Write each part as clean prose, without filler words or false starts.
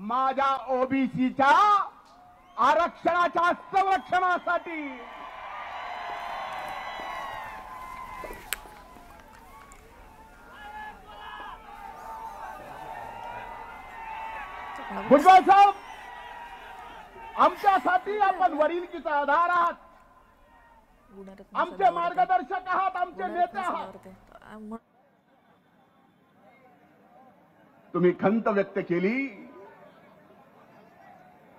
माझ्या ओबीसीच्या आरक्षणाच्या संरक्षणासाठी भुजबळ साहेब, आमच्यासाठी आपण वडिलकीचा आधार आहात, आमचे मार्गदर्शक आहात, आमचे नेते आहात. तुम्ही खंत व्यक्त केली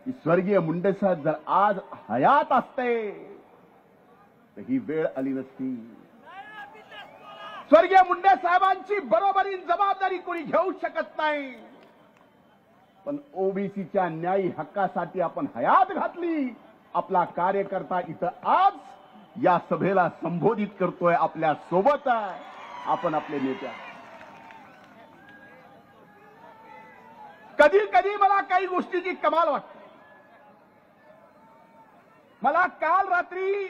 की स्वर्गीय मुंडे साहेब जर आज हयात असते तर ही वेळ आली नसती. स्वर्गीय मुंडे साहेबांची बरोबरी जबाबदारी कोणी घेऊ शकत नाही, पण ओबीसीच्या न्यायी हक्कासाठी आपण हयात घातली. आपला कार्यकर्ता इथं आज या सभेला संबोधित करतोय, आपल्या सोबत आहे, आपण आपले नेते. कधी कधी मला काही गोष्टीची कमाल वाटते. मला काल रात्री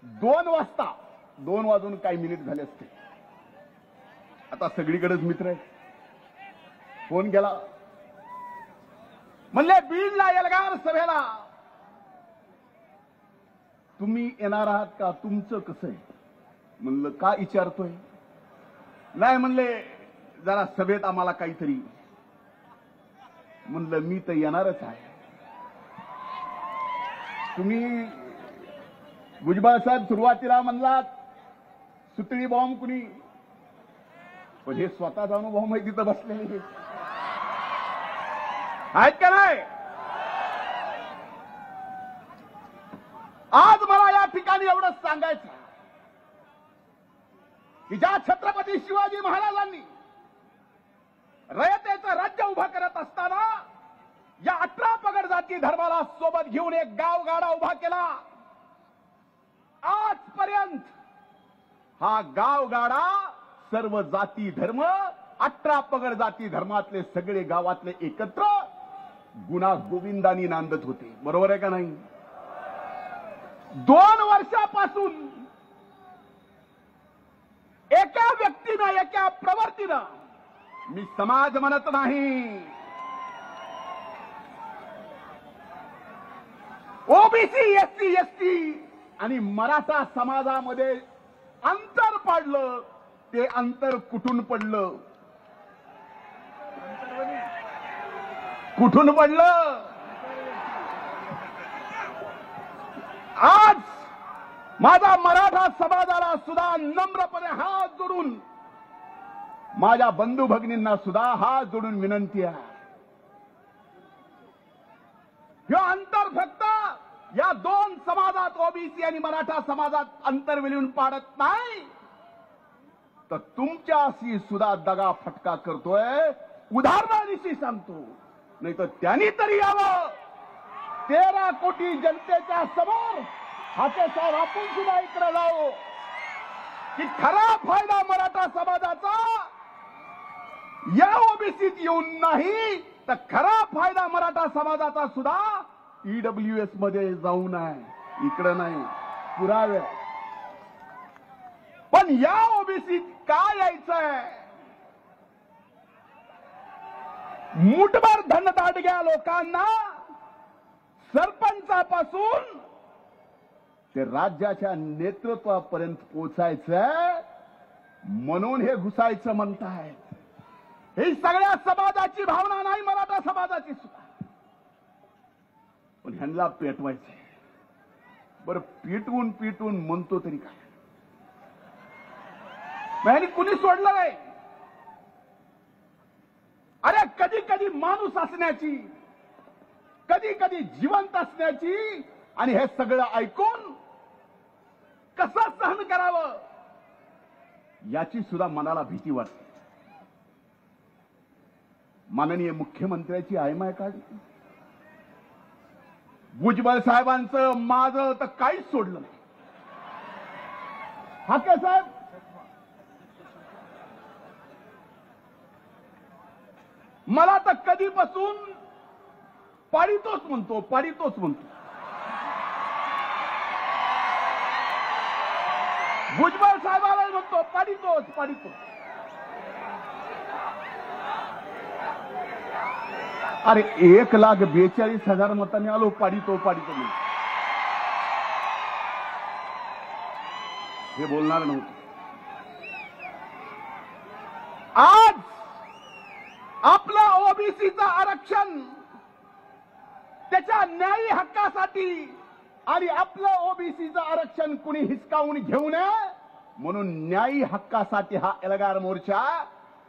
2 वाजून काही मिनिट झाले असते, आता सगळीकडेच मित्र आहेत, फोन केला, म्हणले बीडला एल्गार सभेला तुम्ही येणार आहात का, तुमचं कसं आहे. म्हणलं का विचारतोय. नाही म्हणले जरा सभेत आम्हाला काहीतरी. म्हणलं मी तर येणारच आहे. तुम्ही भुजबळ साहेब सुरुवातीला म्हणलात सुतळी बॉम्ब कुणी, पण हे स्वतःचा अनुभव माहिती तिथं बसलेले आहेत का नाही. आज मला या ठिकाणी एवढंच सांगायचं की ज्या छत्रपती शिवाजी महाराजांनी रयतेचं राज्य उभं करत असताना या 18 पगड जाती धर्माला सोबत घेऊन एक गावगाडा उभा केला. आजपर्यंत हा गावगाडा सर्व जाती धर्म 18 पगड जाती धर्मातले सगळे गावातले एकत्र गुणा गोविंदानी नांदत होते. बरोबर आहे का नाही. 2 वर्षापासून एका व्यक्तीनं, एका प्रवृत्तीनं, मी समाज म्हणत नाही, ओबीसी, एससी, एसटी आणि मराठा समाजामध्ये अंतर पडलं. ते अंतर कुठून पडलं, कुठून पडलं. आज माझा मराठा समाजाला सुद्धा नम्रपणे हात जोडून, माझ्या बंधू भगिनींना सुद्धा हात जोडून विनंती आहे, हे अंतर फक्त या 2 समाजात ओबीसी आणि मराठा समाजात अंतर विलीन पाडत नाही, तर तुमच्याशी सुद्धा दगा फटका करतोय. उदाहरणानिशी सांगतो, नाही तर त्यांनी तरी यावं 13 कोटी जनतेच्या समोर. हाके साहेब, आपण सुद्धा इकडे जाऊ की खरा फायदा मराठा समाजाचा या ओबीसीत येऊन नाही, तर खरा फायदा मराठा समाजाचा सुद्धा ईडब्ल्यूएस मध्ये जाऊन आहे, इकडे नाही. पुरावे. पण या ओबीसीत काय यायचंय, मुठभर धनदाडग्या लोकांना सरपंचापासून ते राज्याच्या नेतृत्वापर्यंत पोचायचं, म्हणून हे घुसायचं म्हणतायत. ही सगळ्या समाजाची भावना नाही, मराठा समाजाची सुद्धा. पण ह्यांना पेटवायचं. बरं, पिटवून पिटवून म्हणतो तरी काय, ह्यांनी कुणी सोडलं नाही. अरे कधी कधी माणूस असण्याची, कधी कधी जिवंत असण्याची, आणि हे सगळं ऐकून कसं सहन करावं याची सुद्धा मनाला भीती वाटते. माननीय मुख्यमंत्र्याची आयमाय काढली. भुजबळ साहेबांचं माझं तर काहीच सोडलं नाही. हाके साहेब, मला तर कधीपासून पाडितोच म्हणतो, पाडितोच म्हणतो. भुजबळ साहेबाला म्हणतो पाडितोच, पाडितोच. अरे 1,42,000 मतांनी आलो, पाडितो म्हणून हे बोलणार नव्हतं. आज आपलं ओबीसीचं आरक्षण त्याच्या न्यायी हक्कासाठी आणि आपलं ओबीसीचं आरक्षण कुणी हिसकावून घेऊ नये म्हणून न्यायी हक्कासाठी हा एल्गार मोर्चा.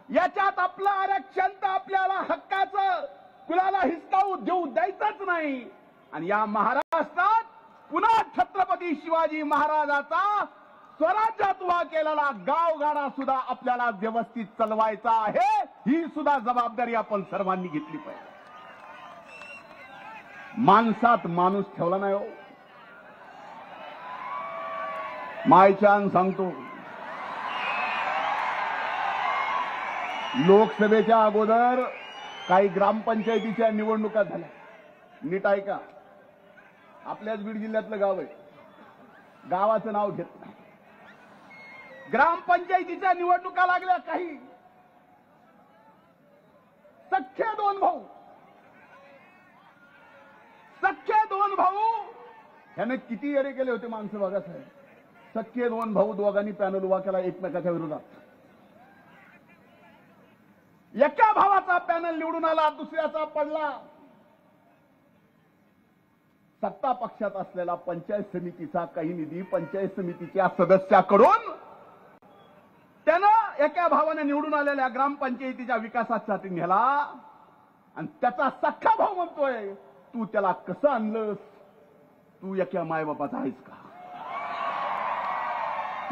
याच्यात आपलं आरक्षण तर आपल्याला हक्काचं कुणाला हिसकावू देऊ द्यायचंच नाही. आणि या महाराष्ट्रात पुन्हा छत्रपती शिवाजी महाराजाचा स्वराज्यात उभा केलेला गावगाडा सुद्धा आपल्याला व्यवस्थित चालवायचा आहे. ही सुद्धा जबाबदारी आपण सर्वांनी घेतली पाहिजे. माणसात माणूस ठेवला नाही हो. मायच्यान सांगतो, लोकसभेच्या अगोदर काही ग्रामपंचायतीच्या निवडणुका झाल्या. नीट ऐका, आपल्याच बीड जिल्ह्यातलं गाव आहे, गावाचं नाव घेत नाही. ग्रामपंचायतीच्या निवडणुका लागल्या. काही सख्खे दोन भाऊ ह्याने किती येडे केले होते माणसं बघा साहेब. सख्खे दोन भाऊ दोघांनी पॅनल उभा केला एकमेकाच्या विरोधात. एका भावाचा पॅनल निवडून आला, दुसऱ्याचा पडला. सत्ता पक्षात असलेला पंचायत समितीचा काही निधी पंचायत समितीच्या सदस्याकडून त्यानं एका भावाने निवडून आलेल्या ग्रामपंचायतीच्या विकासासाठी नेला. आणि त्याचा सख्खा भाऊ म्हणतोय, तू त्याला कसं आणलंस, तू एका मायबापाचा आहेस का?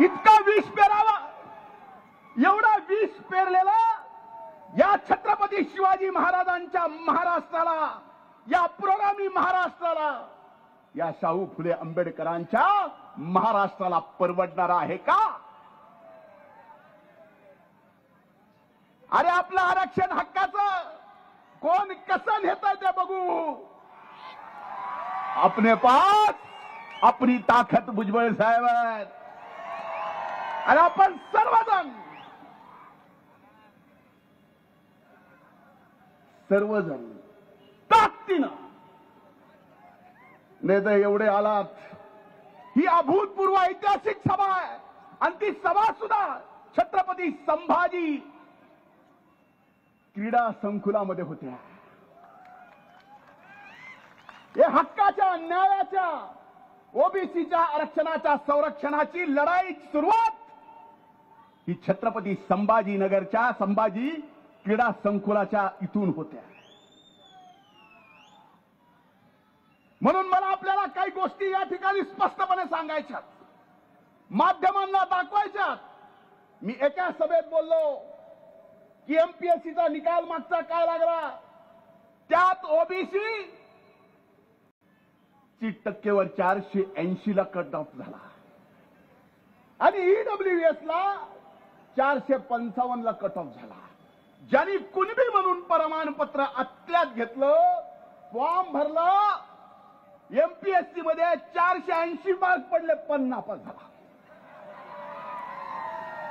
इतका विष पेरावा, एवढा विष पेरलेला या छत्रपती शिवाजी महाराजांच्या महाराष्ट्राला, या पुरोगामी महाराष्ट्राला, या शाहू फुले आंबेडकरांच्या महाराष्ट्राला परवडणारा आहे का? अरे आपलं आरक्षण हक्काचं कोण कसं नेतंय ते बघू. अपने पास अपनी ताकद भुजबळ साहेब आहेत. आणि आपण सर्वजण ताकदीनं नाही तर एवढे आलात. ही अभूतपूर्व ऐतिहासिक सभा आहे. आणि ती सभा सुद्धा छत्रपती संभाजी क्रीडा संकुलामध्ये होत्या. हे हक्काच्या, न्यायाच्या, ओबीसीच्या आरक्षणाच्या संरक्षणाची लढाई सुरुवात ही छत्रपती संभाजीनगरच्या संभाजी क्रीडा संकुलाच्या इथून होत्या. म्हणून मला आपल्याला काही गोष्टी या ठिकाणी स्पष्टपणे सांगायच्यात, माध्यमांना दाखवायच्यात. मी एका सभेत बोललो की एमपीएससीचा निकाल मागचा काय लागला, त्यात ओबीसी ची टक्केवर 480 ला कट ऑफ झाला आणि ईडब्ल्यूएसला 455 ला कट ऑफ झाला. ज्यांनी कुणबी म्हणून प्रमाणपत्र आत्ल्यात घेतलं, फॉर्म भरला, एमपीएससी मध्ये 480 मार्क पडले, पण नापास झाला.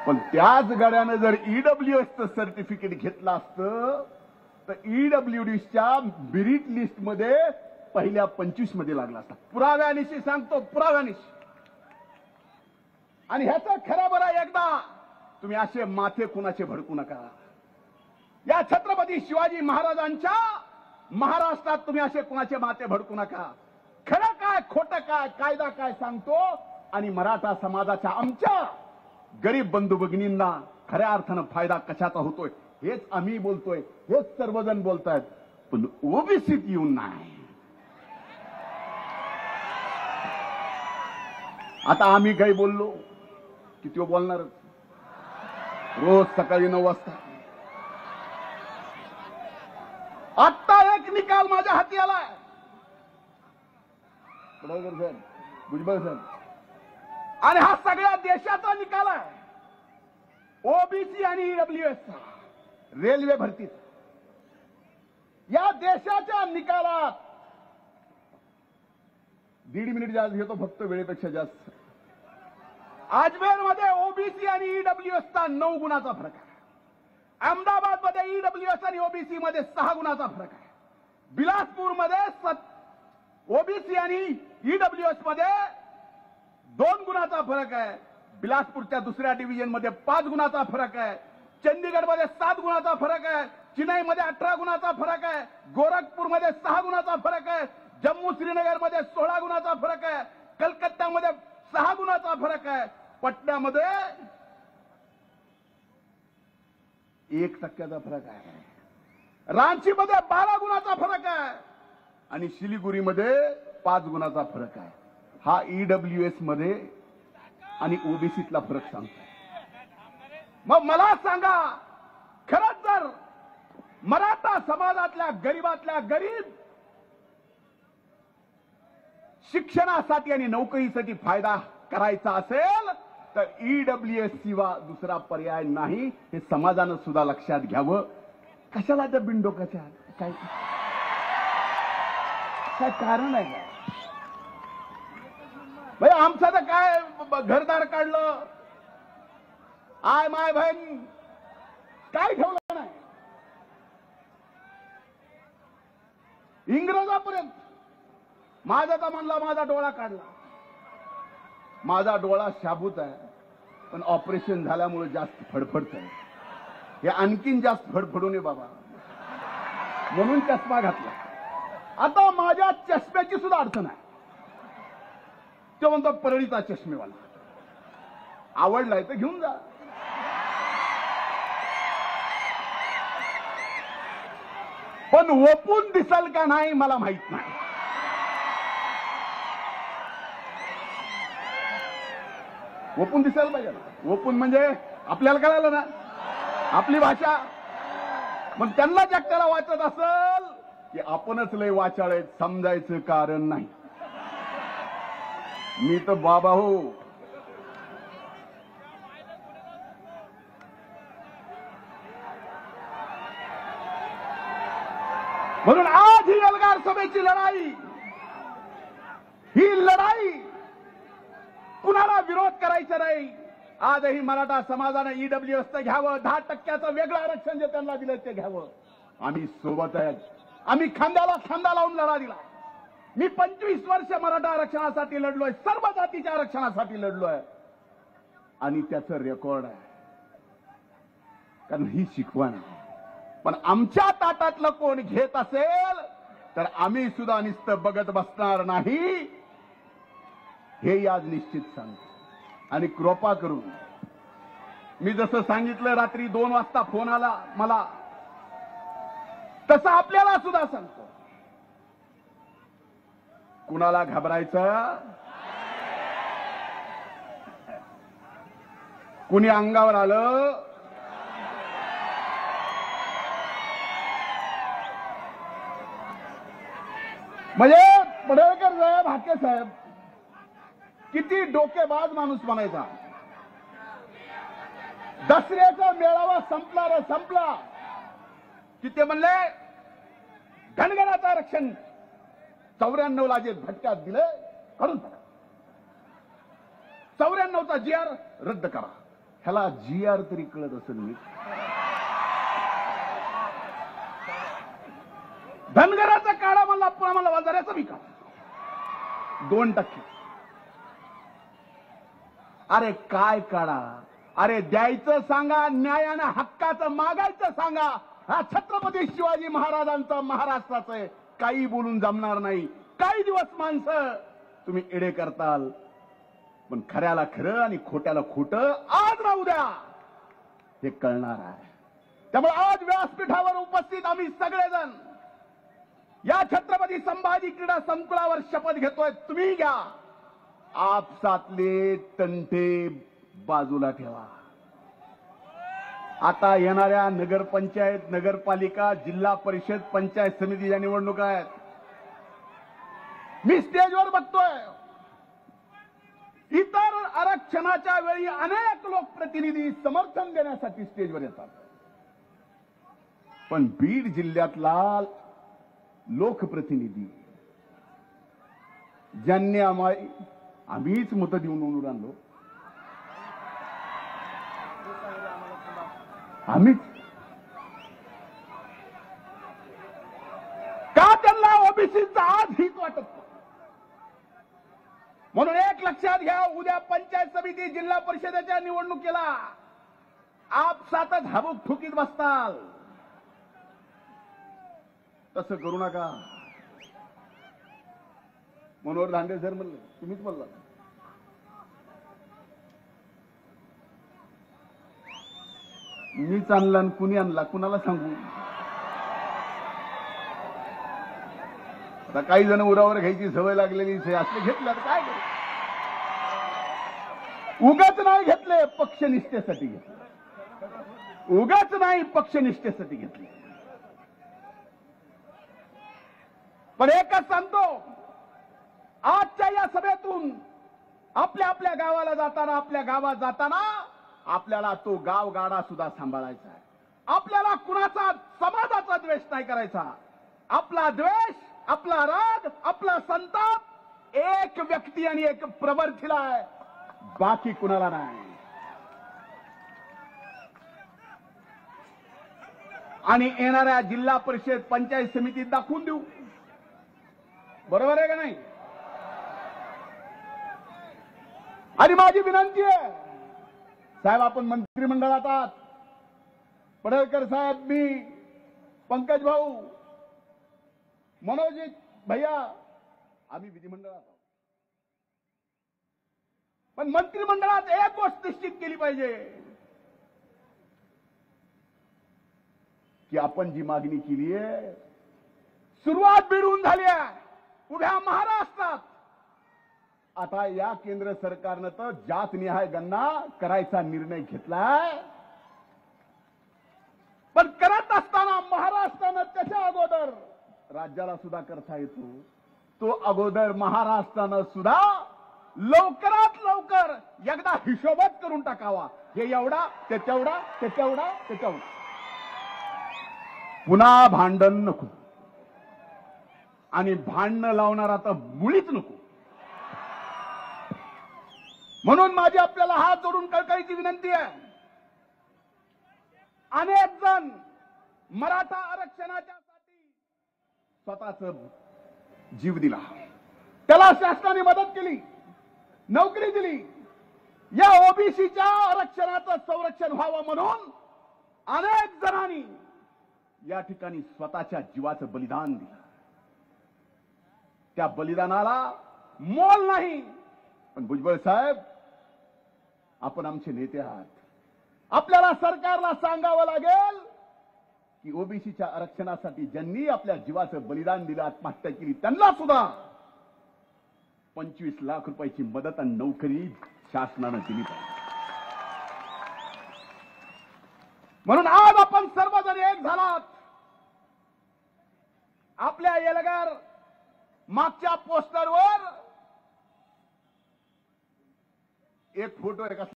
पण त्याच गाड्यानं जर ईडब्ल्यूएसचं सर्टिफिकेट घेतलं असतं तर ईडब्ल्यूडीच्या मेरिट लिस्ट मध्ये पहिल्या 25 मध्ये लागला असता. पुराव्यानिशी सांगतो, पुराव्यानिशी. आणि ह्याचं खरं बरं एकदा तुम्ही असे माथे कुणाचे भडकू नका. या छत्रपती शिवाजी महाराजांच्या महाराष्ट्रात तुम्ही असे कुणाचे माथे भडकू नका. खरं काय खोटं काय, कायदा काय सांगतो. आणि मराठा समाजाच्या आमच्या गरीब बंधू भगिनींना खऱ्या अर्थानं फायदा कशाचा होतोय हेच आम्ही बोलतोय, हेच सर्वजण बोलतायत. पण ओबीसीत येऊन नाही. आता आम्ही काही बोललो की तो बोलणारच. रोज सकाळी 9 वाजता. आत्ता एक निकाल माझ्या हाती आलाय. भुजबळ साहेब, आणि हा सगळ्या देशाचा निकाल आहे. ओबीसी आणि ईडब्ल्यूएसचा, रेल्वे भरतीचा. या देशाच्या निकालात 1.5 मिनिट जास्त घेतो, फक्त वेळेपेक्षा जास्त. अजमेरमध्ये ओबीसी आणि ईडब्ल्यूएसचा 9 गुणाचा फरक आहे. अहमदाबाद मध्ये ईडब्ल्यूएस आणि ओबीसी मध्ये 6 गुणाचा फरक आहे. बिलासपूरमध्ये ओबीसी आणि ईडब्ल्यूएस मध्ये 2 गुणाचा फरक आहे. बिलासपूरच्या दुसऱ्या डिव्हिजन मध्ये 5 गुणाचा फरक आहे. चंदीगड मध्ये 7 गुणाचा फरक आहे. चेन्नईमध्ये 18 गुणाचा फरक आहे. गोरखपूरमध्ये 6 गुणाचा फरक आहे. जम्मू श्रीनगर मध्ये 16 गुणाचा फरक आहे. कलकत्त्यामध्ये 6 गुणाचा फरक आहे. पटण्यामध्ये 1% फरक आहे. रांचीमध्ये 12 गुणाचा फरक आहे आणि शिलिगुरीमध्ये 5 गुणाचा फरक आहे. हा ईडब्ल्यूएस मध्ये आणि ओबीसीतला फरक सांगतो. मग मला सांगा, खरंच जर मराठा समाजातल्या गरीबातल्या गरीब शिक्षणासाठी आणि नोकरीसाठी फायदा करायचा असेल तर ईडब्ल्यूएस शिवाय दुसरा पर्याय नाही. हे समाजानं सुद्धा लक्षात घ्यावं. कशाला त्या बिनडोकाच्या काय काय कारण आहे का? भाई आमचं तर काय घरदार काढलं, आय माय बहीण काय ठेवलं नाही. इंग्रजापर्यंत माझा तर म्हणला माझा डोळा काढला. माझा डोळा शाबूत आहे पण ऑपरेशन झाल्यामुळे जास्त फडफडत आहे. हे आणखीन जास्त फडफडू नये बाबा म्हणून चष्मा घातला. आता माझ्या चष्म्याची सुद्धा अडचण आहे. तो म्हणतो परळीचा चष्मेवाला आवडलाय तर घेऊन जा. पण ओपून दिसल का नाही मला माहित नाही. ओपून दिसायला पाहिजे ना. ओपून म्हणजे आपल्याला कळालं ना आपली भाषा. मग त्यांना जगताला वाचत असल की आपणच लय वाचाळे समजायचं कारण नाही. मी तर बाबा हो. म्हणून आज ही एल्गार सभेची लढाई, ही लढाई कुणाला विरोध करायचा नाही. आजही मराठा समाजानं ईडब्ल्यूएसचं घ्यावं. 10% वेगळं आरक्षण जे त्यांना दिलं ते घ्यावं. आम्ही सोबत आहेत. आम्ही खांद्याला खांदा लावून लढा दिला. मी 25 वर्ष मराठा आरक्षणासाठी लढलोय. सर्व जातीच्या आरक्षणासाठी लढलोय आणि त्याचं रेकॉर्ड आहे. कारण ही शिकवण आहे. पण आमच्या ताटातलं कोण घेत असेल तर आम्ही सुद्धा नुसतं बघत बसणार नाही हे आज निश्चित सांगतो. आणि कृपा करून मी जसं सांगितलं रात्री 2 वाजता फोन आला मला, तसं आपल्याला सुद्धा सांगतो. कुणाला घाबरायचं, कुणी अंगावर आलं म्हणजे पडळकर साहेब, हाके साहेब किती डोकेबाज माणूस म्हणायचा. दसऱ्याचा मेळावा संपला रे संपला की ते म्हणले धनगराचं आरक्षण 94 ला जे भटक्यात दिले काढून टाका. 94चा GR रद्द करा. ह्याला GR तरी कळत असेल. मी धनगराचा काढा म्हणला, पुन्हा बाजाराचा बी काढा 2%. अरे काय काढा, अरे द्यायचं सांगा, न्यायानं हक्काचं मागायचं सांगा. हा छत्रपती शिवाजी महाराजांचा महाराष्ट्राचं आहे. काही बोलून जमणार नाही. काही दिवस माणसं तुम्ही एडे करताल पण खऱ्याला खरं आणि खोट्याला खोटं आज ना उद्या हे कळणार आहे. त्यामुळे आज व्यासपीठावर उपस्थित आम्ही सगळेजण या छत्रपती संभाजी क्रीडा संकुलावर शपथ घेतोय. तुम्ही घ्या. आपसातले तंटे बाजूला ठेवा. आता येणाऱ्या नगरपंचायत, नगरपालिका, जिल्हा परिषद, पंचायत समितीच्या निवडणुका आहेत. मी स्टेजवर बघतोय इतर आरक्षणाच्या वेळी अनेक लोकप्रतिनिधी समर्थन देण्यासाठी स्टेजवर येतात. पण बीड जिल्ह्यातला लोकप्रतिनिधी ज्यांनी आम्हीच मतं देऊन निवडून आणलो, आम्हीच का त्या ओबीसीचा आज हित वाटत नाही. म्हणून एक लक्षात घ्या, उद्या पंचायत समिती जिल्हा परिषदेच्या निवडणुकीला आपसातच हाबूक ठुकीत बसताल. तसं करू नका. मनोहर धांडे सर म्हणले, तुम्हीच बोलला. मीच आणला आणि कुणी आणला कुणाला सांगू. आता काही जण उरावर घ्यायची सवय लागलेली असले घेतलं काय करू. उगाच नाही घेतले, पक्षनिष्ठेसाठी घेतले. उगाच नाही, पक्षनिष्ठेसाठी घेतले. पण एकच सांगतो, आजच्या या सभेतून आपल्या आपल्या गावाला जाताना, आपल्या गावात जाताना आपल्याला तो गावगाडा सुद्धा सांभाळायचा आहे. आपल्याला कुणाचा समाजाचा द्वेष नाही करायचा. आपला द्वेष, आपला राग, आपला संताप एक व्यक्ती आणि एक प्रवृत्तीला आहे, बाकी कुणाला नाही. आणि येणाऱ्या जिल्हा परिषद पंचायत समितीत दाखवून देऊ. बरोबर आहे का नाही. आणि माझी विनंती आहे साहेब, आपण मंत्रिमंडळात आहात. पडळकर साहेब, मी, पंकज भाऊ, मनोज भैया, आम्ही विधिमंडळात आहोत. पण मंत्रिमंडळात एक गोष्ट निश्चित केली पाहिजे की आपण जी मागणी केली आहे, सुरुवात बिडून झाली आहे उभ्या महाराष्ट्रात. आता या केंद्र सरकारनं तर जातनिहाय गणना करायचा निर्णय घेतलाय. पण करत असताना महाराष्ट्रानं त्याच्या अगोदर राज्याला सुद्धा करता येतो. तो अगोदर महाराष्ट्रानं सुद्धा लवकरात लवकर एकदा हिशोबच करून टाकावा. हे एवढा, ते तेवढा, ते तेवढा, ते तेवढा. पुन्हा भांडण नको. आणि भांडणं लावणारा तर मुळीच नको. म्हणून माझी आपल्याला हात जोडून कळकळीची विनंती आहे. अनेक जण मराठा आरक्षणाच्या साठी स्वतःच जीव दिला. त्याला शासनाने मदत केली, नोकरी दिली. या ओबीसीच्या आरक्षणाचं संरक्षण व्हावं म्हणून अनेक जणांनी या ठिकाणी स्वतःच्या जीवाचं बलिदान दिलं. त्या बलिदानाला मोल नाही. पण भुजबळ साहेब, आपण आमचे नेते आहात. आपल्याला सरकारला सांगावं लागेल की ओबीसीच्या आरक्षणासाठी ज्यांनी आपल्या जीवाचं बलिदान दिलं, आत्महत्या केली, त्यांना सुद्धा 25 लाख रुपयाची मदत आणि नोकरी शासनानं दिली पाहिजे. म्हणून आज आपण सर्वजण एक झालात. आपल्या एल्गार मागच्या पोस्टरवर एक फोटो आहे.